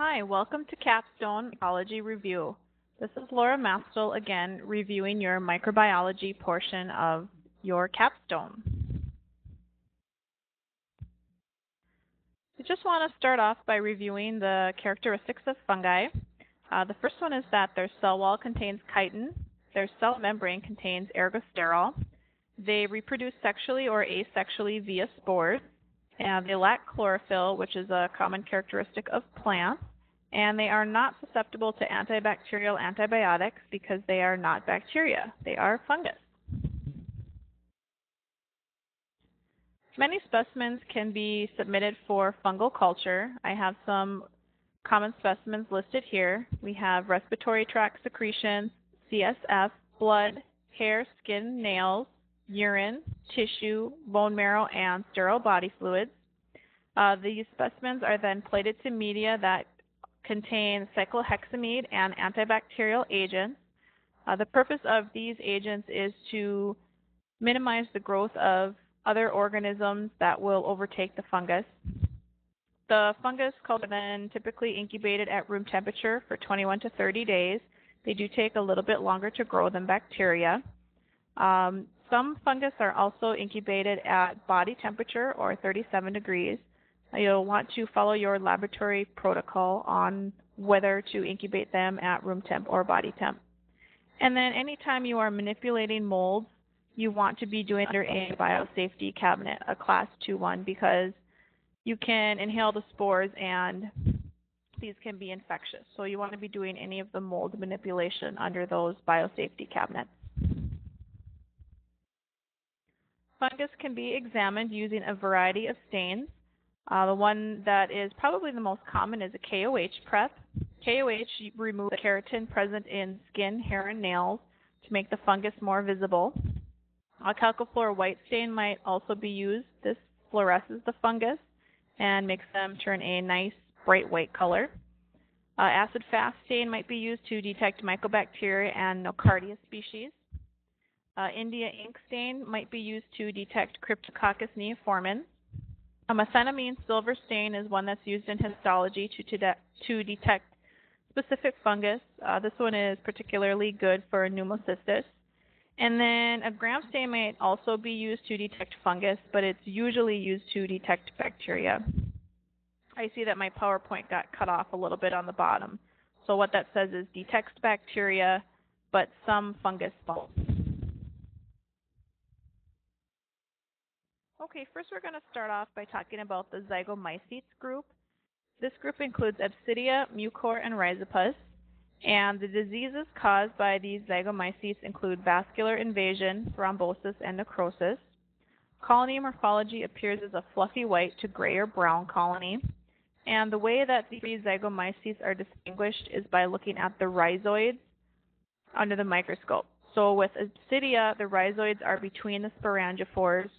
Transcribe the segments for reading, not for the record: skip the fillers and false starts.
Hi, welcome to Capstone Ecology Review. This is lmastel again reviewing your microbiology portion of your capstone. We just want to start off by reviewing the characteristics of fungi. The first one is that their cell wall contains chitin, their cell membrane contains ergosterol, they reproduce sexually or asexually via spores, and they lack chlorophyll, which is a common characteristic of plants, and they are not susceptible to antibacterial antibiotics because they are not bacteria. They are fungus. Many specimens can be submitted for fungal culture. I have some common specimens listed here. We have respiratory tract secretions, CSF, blood, hair, skin, nails, urine, tissue, bone marrow, and sterile body fluids. These specimens are then plated to media that contain cyclohexamide and antibacterial agents. The purpose of these agents is to minimize the growth of other organisms that will overtake the fungus. The fungus cultures are then typically incubated at room temperature for 21 to 30 days. They do take a little bit longer to grow than bacteria. Some fungus are also incubated at body temperature or 37 degrees. You'll want to follow your laboratory protocol on whether to incubate them at room temp or body temp. And then anytime you are manipulating molds, you want to be doing under a biosafety cabinet, a class 2-1, because you can inhale the spores and these can be infectious. So you want to be doing any of the mold manipulation under those biosafety cabinets. Fungus can be examined using a variety of stains. The one that is probably the most common is a KOH prep. KOH removes the keratin present in skin, hair, and nails to make the fungus more visible. A calcifluor white stain might also be used. This fluoresces the fungus and makes them turn a nice bright white color. Acid-fast stain might be used to detect mycobacteria and Nocardia species. India ink stain might be used to detect Cryptococcus neoformans. A methenamine silver stain is one that's used in histology to detect specific fungus. This one is particularly good for pneumocystis. And then a gram stain might also be used to detect fungus, but it's usually used to detect bacteria. I see that my PowerPoint got cut off a little bit on the bottom. So what that says is detects bacteria, but some fungus won't. Okay, first we're going to start off by talking about the zygomycetes group. This group includes Absidia, Mucor, and Rhizopus. And the diseases caused by these zygomycetes include vascular invasion, thrombosis, and necrosis. Colony morphology appears as a fluffy white to gray or brown colony. And the way that these zygomycetes are distinguished is by looking at the rhizoids under the microscope. So with Absidia, the rhizoids are between the sporangiophores.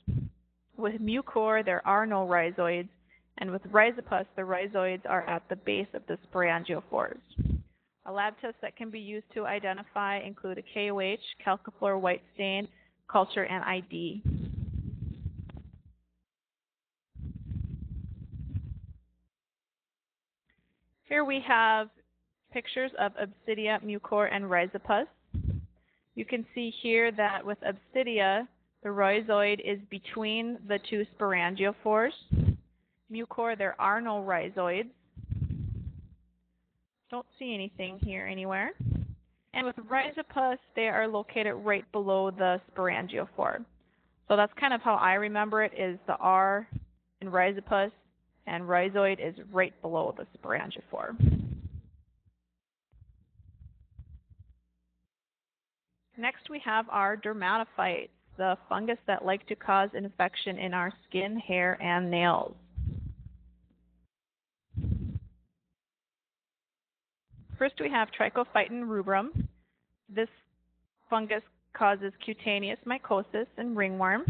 With Mucor, there are no rhizoids. And with Rhizopus, the rhizoids are at the base of the sporangiophores. A lab test that can be used to identify include a KOH, calcifluor white stain, culture, and ID. Here we have pictures of Absidia, Mucor, and Rhizopus. You can see here that with Absidia, the rhizoid is between the two sporangiophores. Mucor, there are no rhizoids. Don't see anything here anywhere. And with Rhizopus, they are located right below the sporangiophore. So that's kind of how I remember it, is the R in Rhizopus, and rhizoid is right below the sporangiophore. Next we have our dermatophytes, the fungus that like to cause infection in our skin, hair, and nails. First we have Trichophyton rubrum. This fungus causes cutaneous mycosis and ringworm.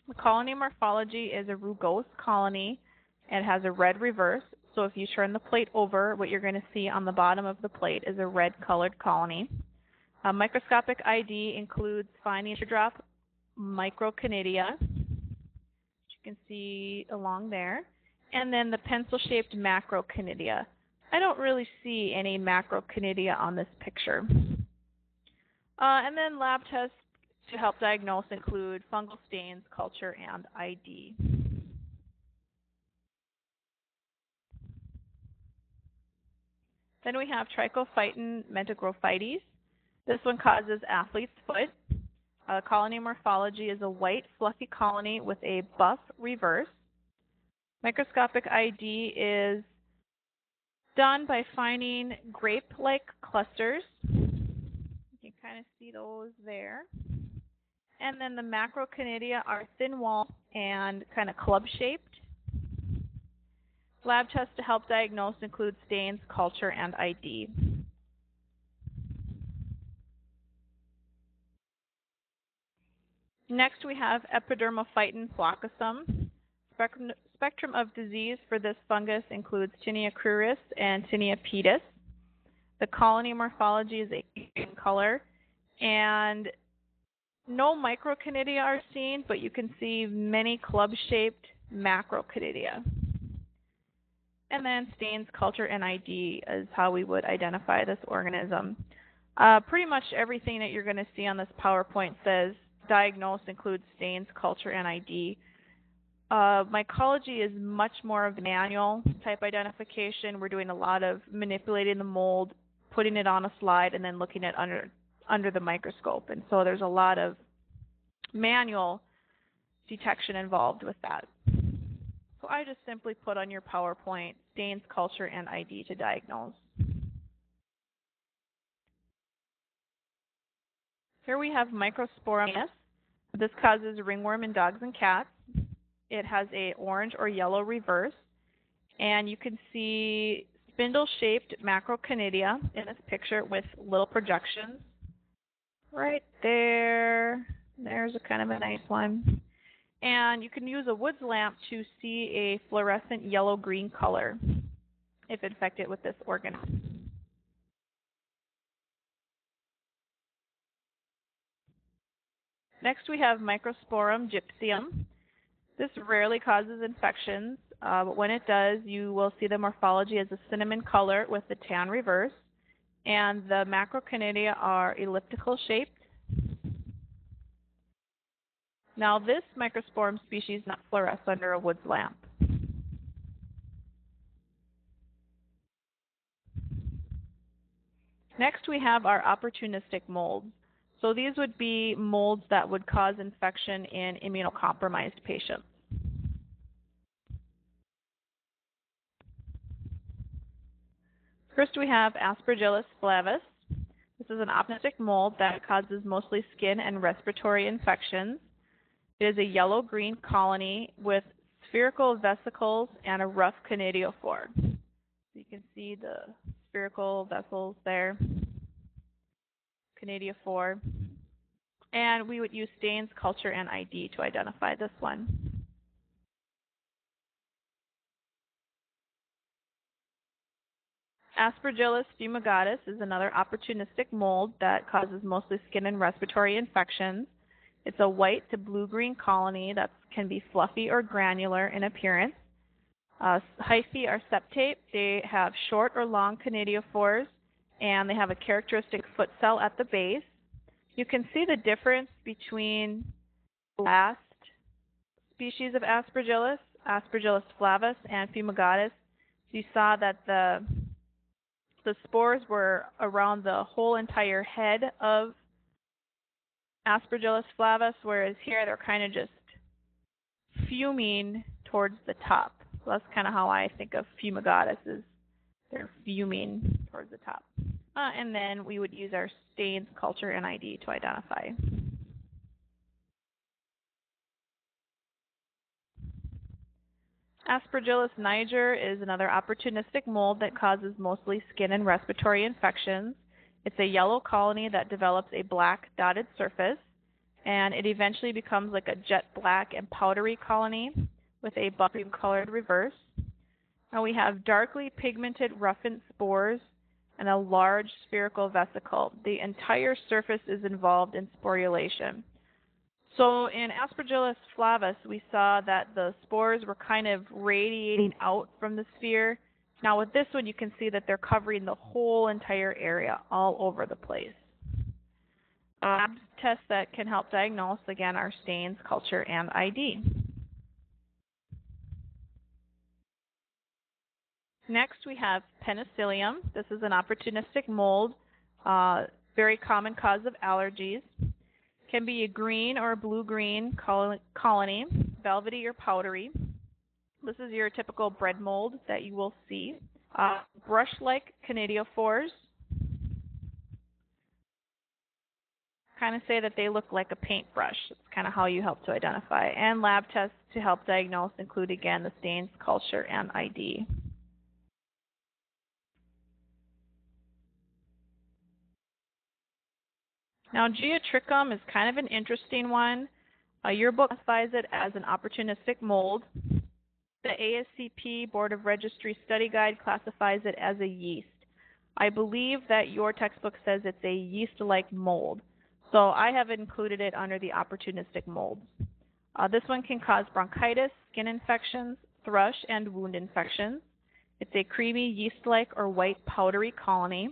The colony morphology is a rugose colony. It has a red reverse, so if you turn the plate over, what you're going to see on the bottom of the plate is a red colored colony. A microscopic ID includes fine teardrop microconidia, which you can see along there, and then the pencil-shaped macroconidia. I don't really see any macroconidia on this picture. And then lab tests to help diagnose include fungal stains, culture, and ID. Then we have trichophyton mentogrophytes. This one causes athlete's foot. Colony morphology is a white, fluffy colony with a buff reverse. Microscopic ID is done by finding grape-like clusters. You can kind of see those there. And then the macroconidia are thin-walled and kind of club-shaped. Lab tests to help diagnose include stains, culture, and ID. Next, we have epidermophyton floccosum. Spectrum of disease for this fungus includes tinea cruris and tinea pedis. The colony morphology is in color, and no microconidia are seen, but you can see many club-shaped macroconidia. And then stains, culture, and ID is how we would identify this organism. Pretty much everything that you're going to see on this PowerPoint says diagnose includes stains, culture, and ID. Mycology is much more of a manual type identification. We're doing a lot of manipulating the mold, putting it on a slide, and then looking at under the microscope. And so there's a lot of manual detection involved with that. So I just simply put on your PowerPoint stains, culture, and ID to diagnose. Here we have Microsporum. This causes ringworm in dogs and cats. It has a orange or yellow reverse, and you can see spindle-shaped macroconidia in this picture with little projections. Right there. There's a kind of a nice one. And you can use a woods lamp to see a fluorescent yellow-green color if infected with this organism. Next, we have Microsporum gypsum. This rarely causes infections, but when it does, you will see the morphology as a cinnamon color with the tan reverse, and the macroconidia are elliptical shaped. Now, this Microsporum species does not fluoresce under a woods lamp. Next, we have our opportunistic molds. So these would be molds that would cause infection in immunocompromised patients. First, we have Aspergillus flavus. This is an opportunistic mold that causes mostly skin and respiratory infections. It is a yellow-green colony with spherical vesicles and a rough conidiophore. So you can see the spherical vessels there, conidiophore. And we would use stains, culture, and ID to identify this one. Aspergillus fumigatus is another opportunistic mold that causes mostly skin and respiratory infections. It's a white to blue-green colony that can be fluffy or granular in appearance. Hyphae are septate. They have short or long conidiophores, and they have a characteristic foot cell at the base. You can see the difference between the last species of Aspergillus, Aspergillus flavus, and fumigatus. You saw that the spores were around the whole entire head of Aspergillus flavus, whereas here they're kind of just fuming towards the top. So that's kind of how I think of fumigatus, is they're fuming towards the top. And then we would use our stains, culture, and ID to identify. Aspergillus niger is another opportunistic mold that causes mostly skin and respiratory infections. It's a yellow colony that develops a black dotted surface, and it eventually becomes like a jet black and powdery colony with a buff cream-colored reverse. Now we have darkly pigmented ruffant spores and a large spherical vesicle. The entire surface is involved in sporulation. So in Aspergillus flavus, we saw that the spores were kind of radiating out from the sphere, Now with this one, you can see that they're covering the whole entire area all over the place. Tests that can help diagnose, again, are stains, culture, and ID. Next, we have penicillium. This is an opportunistic mold, very common cause of allergies. Can be a green or a blue-green colony, velvety or powdery. This is your typical bread mold that you will see. Brush-like conidiophores. Kind of say that they look like a paintbrush. It's kind of how you help to identify. And lab tests to help diagnose include, again, the stains, culture, and ID. Now, geotrichum is kind of an interesting one. Your book classifies it as an opportunistic mold. The ASCP Board of Registry Study Guide classifies it as a yeast. I believe that your textbook says it's a yeast-like mold, so I have included it under the opportunistic molds. This one can cause bronchitis, skin infections, thrush, and wound infections. It's a creamy yeast-like or white powdery colony,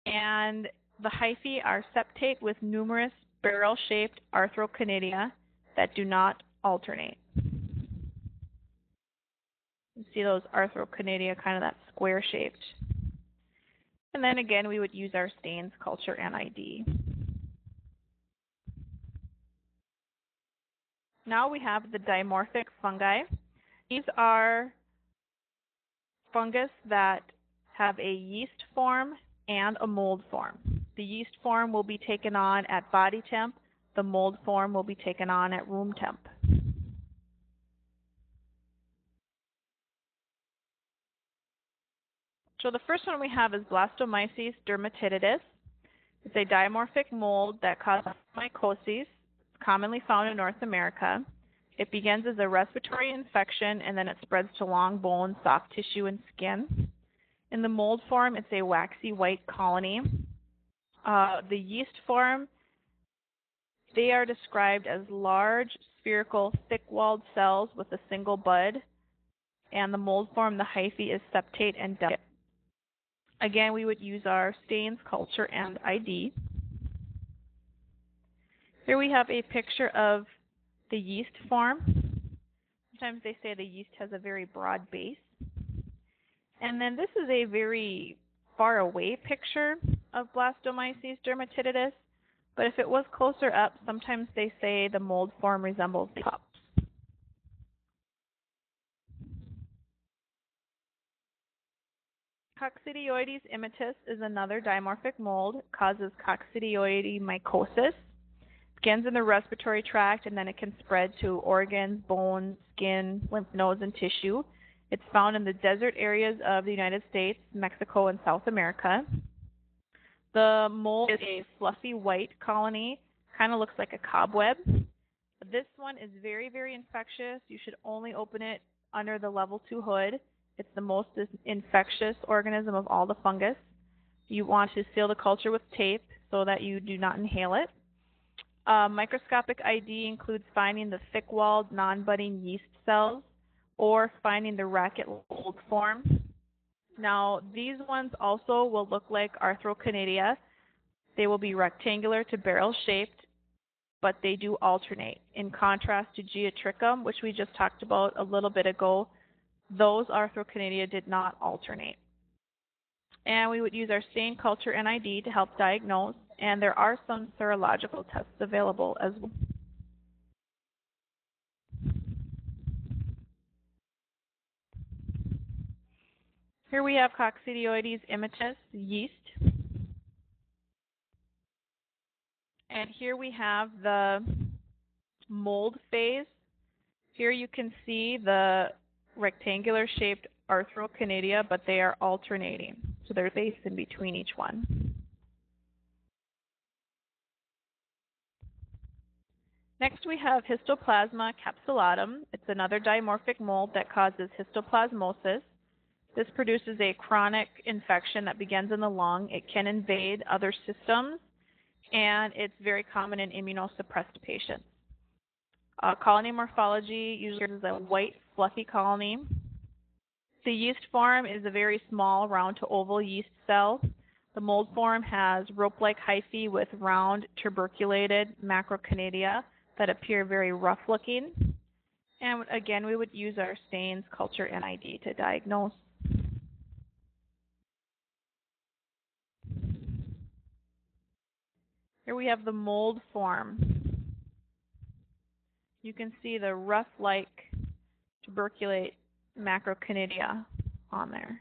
and the hyphae are septate with numerous barrel-shaped arthroconidia that do not alternate. You see those arthroconidia, kind of that square-shaped. And then again, we would use our stains, culture, and ID. Now we have the dimorphic fungi. These are fungus that have a yeast form and a mold form. The yeast form will be taken on at body temp. The mold form will be taken on at room temp. So the first one we have is Blastomyces dermatitidis. It's a dimorphic mold that causes mycosis. It's commonly found in North America. It begins as a respiratory infection, and then it spreads to long bones, soft tissue, and skin. In the mold form, it's a waxy white colony. The yeast form, they are described as large, spherical, thick-walled cells with a single bud. And the mold form, the hyphae, is septate and delicate. Again, we would use our stains, culture, and ID. Here we have a picture of the yeast form. Sometimes they say the yeast has a very broad base. And then this is a very far away picture of Blastomyces dermatitidis, but if it was closer up, sometimes they say the mold form resembles cups. Coccidioides immitis is another dimorphic mold. It causes coccidioidomycosis. Begins in the respiratory tract, and then it can spread to organs, bones, skin, lymph nodes, and tissue. It's found in the desert areas of the United States, Mexico, and South America. The mold is a fluffy white colony, kind of looks like a cobweb. This one is very, very infectious. You should only open it under the level 2 hood. It's the most infectious organism of all the fungus. You want to seal the culture with tape so that you do not inhale it. Microscopic ID includes finding the thick-walled, non-budding yeast cells or finding the racket mold form. Now, these ones also will look like arthroconidia. They will be rectangular to barrel-shaped, but they do alternate. In contrast to geotrichum, which we just talked about a little bit ago, those arthroconidia did not alternate. And we would use our stain, culture, and ID to help diagnose, and there are some serological tests available as well. Here we have Coccidioides immitis, yeast. And here we have the mold phase. Here you can see the rectangular shaped arthroconidia, but they are alternating. So there's space in between each one. Next we have Histoplasma capsulatum. It's another dimorphic mold that causes histoplasmosis. This produces a chronic infection that begins in the lung. It can invade other systems, and it's very common in immunosuppressed patients. Colony morphology usually is a white, fluffy colony. The yeast form is a very small round to oval yeast cell. The mold form has rope-like hyphae with round tuberculated macroconidia that appear very rough-looking. And again, we would use our stains, culture, and ID to diagnose. Here we have the mold form. You can see the rough-like tuberculate macroconidia on there.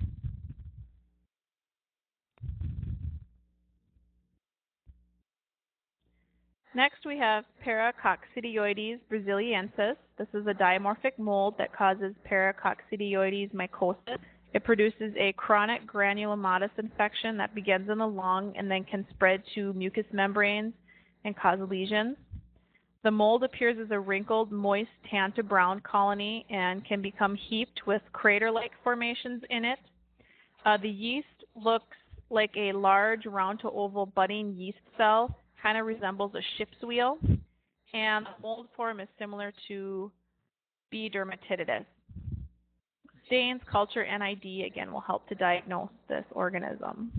Next, we have Paracoccidioides brasiliensis. This is a dimorphic mold that causes Paracoccidioides mycosis. It produces a chronic granulomatous infection that begins in the lung and then can spread to mucous membranes and cause lesions. The mold appears as a wrinkled, moist tan to brown colony and can become heaped with crater-like formations in it. The yeast looks like a large round to oval budding yeast cell, kind of resembles a ship's wheel, and the mold form is similar to B. dermatitidis. Stains, culture, and ID again will help to diagnose this organism.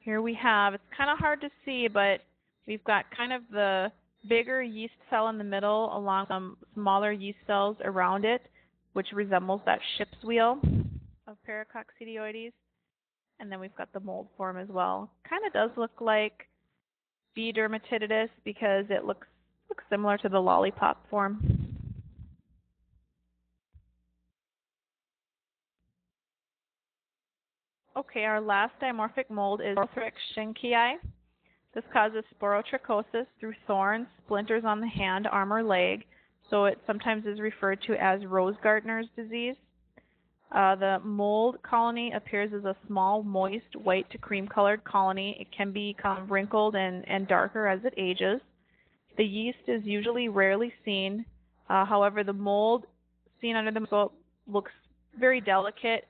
Here we have, it's kind of hard to see, but we've got kind of the bigger yeast cell in the middle along with some smaller yeast cells around it, which resembles that ship's wheel of Paracoccidioides. And then we've got the mold form as well. Kind of does look like B. dermatitidis because it looks similar to the lollipop form. Okay, our last dimorphic mold is Schwenckii. This causes sporotrichosis through thorns, splinters on the hand, arm, or leg, so it sometimes is referred to as Rose-Gardner's disease. The mold colony appears as a small, moist, white to cream-colored colony. It can become wrinkled and darker as it ages. The yeast is usually rarely seen. However, the mold seen under the microscope looks very delicate,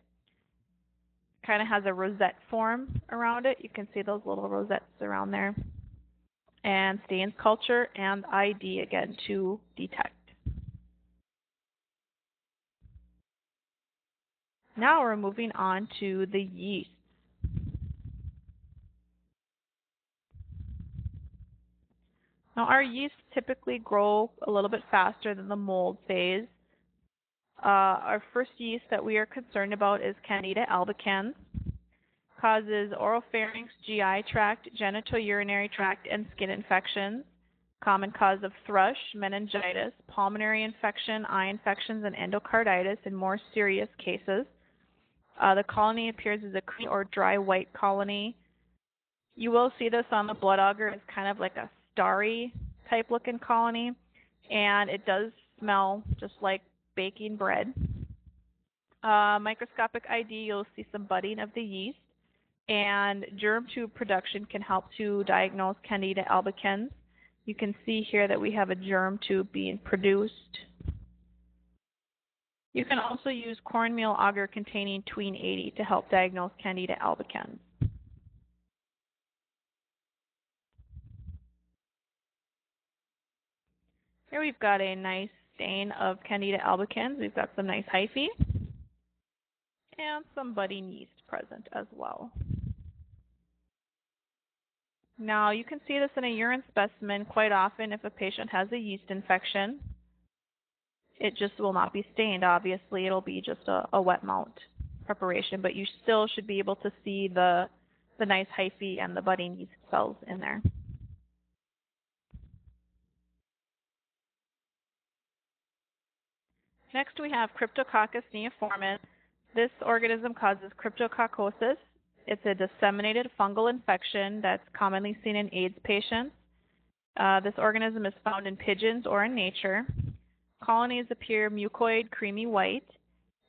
kind of has a rosette form around it. You can see those little rosettes around there. And stains, culture, and ID again to detect. Now we're moving on to the yeast. Now our yeasts typically grow a little bit faster than the mold phase. Our first yeast that we are concerned about is Candida albicans. Causes oropharynx, GI tract, genitourinary tract, and skin infections. Common cause of thrush, meningitis, pulmonary infection, eye infections, and endocarditis in more serious cases. The colony appears as a cream or dry white colony. You will see this on the blood agar as kind of like a starry type looking colony, and it does smell just like baking bread. Microscopic ID, you'll see some budding of the yeast, and germ tube production can help to diagnose Candida albicans. You can see here that we have a germ tube being produced. You can also use cornmeal agar containing tween 80 to help diagnose Candida albicans. Here we've got a nice stain of Candida albicans. We've got some nice hyphae and some budding yeast present as well. Now you can see this in a urine specimen quite often if a patient has a yeast infection. It just will not be stained, obviously. It'll be just a wet mount preparation, but you still should be able to see the nice hyphae and the budding yeast cells in there. Next we have Cryptococcus neoformans. This organism causes cryptococcosis. It's a disseminated fungal infection that's commonly seen in AIDS patients. This organism is found in pigeons or in nature. Colonies appear mucoid, creamy white,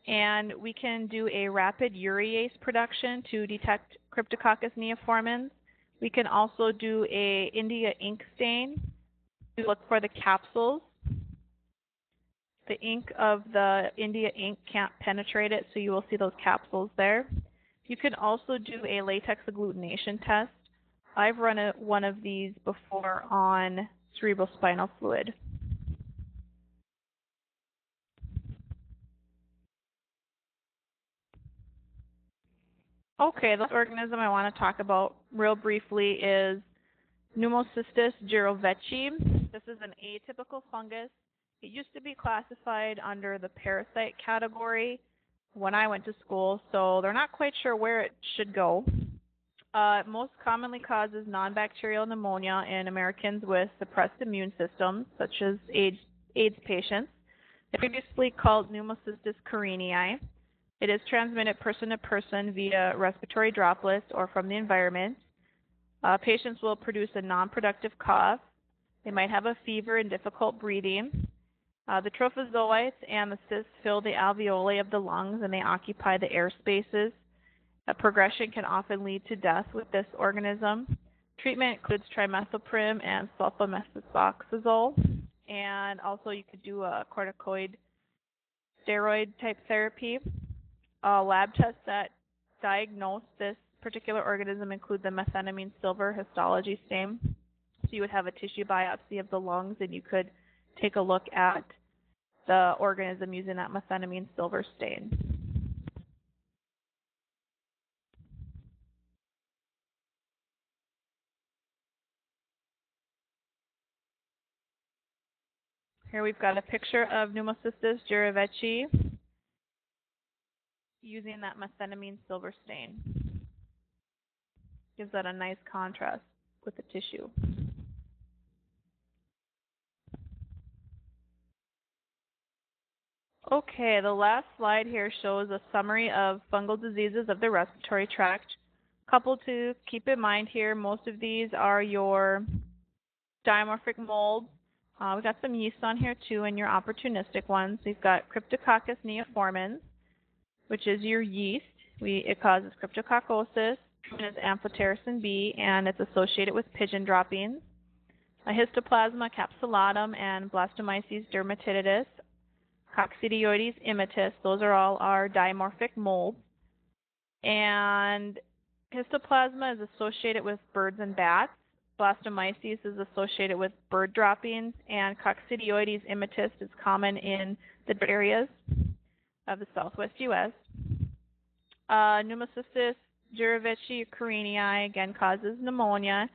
and we can do a rapid urease production to detect Cryptococcus neoformans. We can also do a India ink stain to look for the capsules. The ink of the India ink can't penetrate it, so you will see those capsules there. You can also do a latex agglutination test I've run one of these before on cerebrospinal fluid. Okay, the organism I want to talk about real briefly is Pneumocystis jirovecii. This is an atypical fungus. It used to be classified under the parasite category when I went to school, so they're not quite sure where it should go. It most commonly causes non-bacterial pneumonia in Americans with suppressed immune systems, such as AIDS patients. It's previously called Pneumocystis carinii. It is transmitted person to person via respiratory droplets or from the environment. Patients will produce a non-productive cough. They might have a fever and difficult breathing. The trophozoites and the cysts fill the alveoli of the lungs and they occupy the air spaces. Progression can often lead to death with this organism. Treatment includes trimethoprim and sulfamethoxazole, and also you could do a corticoid steroid type therapy. Lab tests that diagnose this particular organism include the methenamine silver histology stain. So you would have a tissue biopsy of the lungs and you could take a look at the organism using that methenamine silver stain. Here we've got a picture of Pneumocystis jirovecii using that methenamine silver stain. Gives that a nice contrast with the tissue. Okay, the last slide here shows a summary of fungal diseases of the respiratory tract. Couple to keep in mind here, most of these are your dimorphic molds. We've got some yeast on here too, and your opportunistic ones. We've got Cryptococcus neoformans, which is your yeast. It causes cryptococcosis, is amphotericin B, and it's associated with pigeon droppings. Histoplasma capsulatum and Blastomyces dermatitidis, Coccidioides immitis, those are all our dimorphic molds. And histoplasma is associated with birds and bats. Blastomyces is associated with bird droppings, and Coccidioides immitis is common in the areas of the southwest U.S. Pneumocystis jirovecii carinii again causes pneumonia.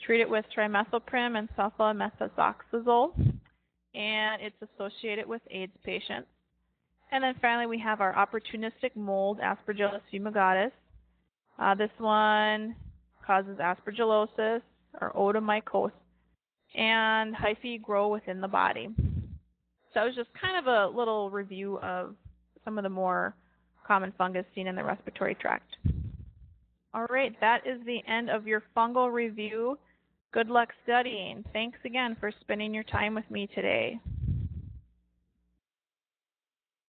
Treat it with trimethoprim and sulfamethoxazole, and it's associated with AIDS patients. And then finally we have our opportunistic mold, Aspergillus fumigatus. This one causes aspergillosis or otomycosis, and hyphae grow within the body. So it was just kind of a little review of some of the more common fungus seen in the respiratory tract. All right, that is the end of your fungal review. Good luck studying. Thanks again for spending your time with me today.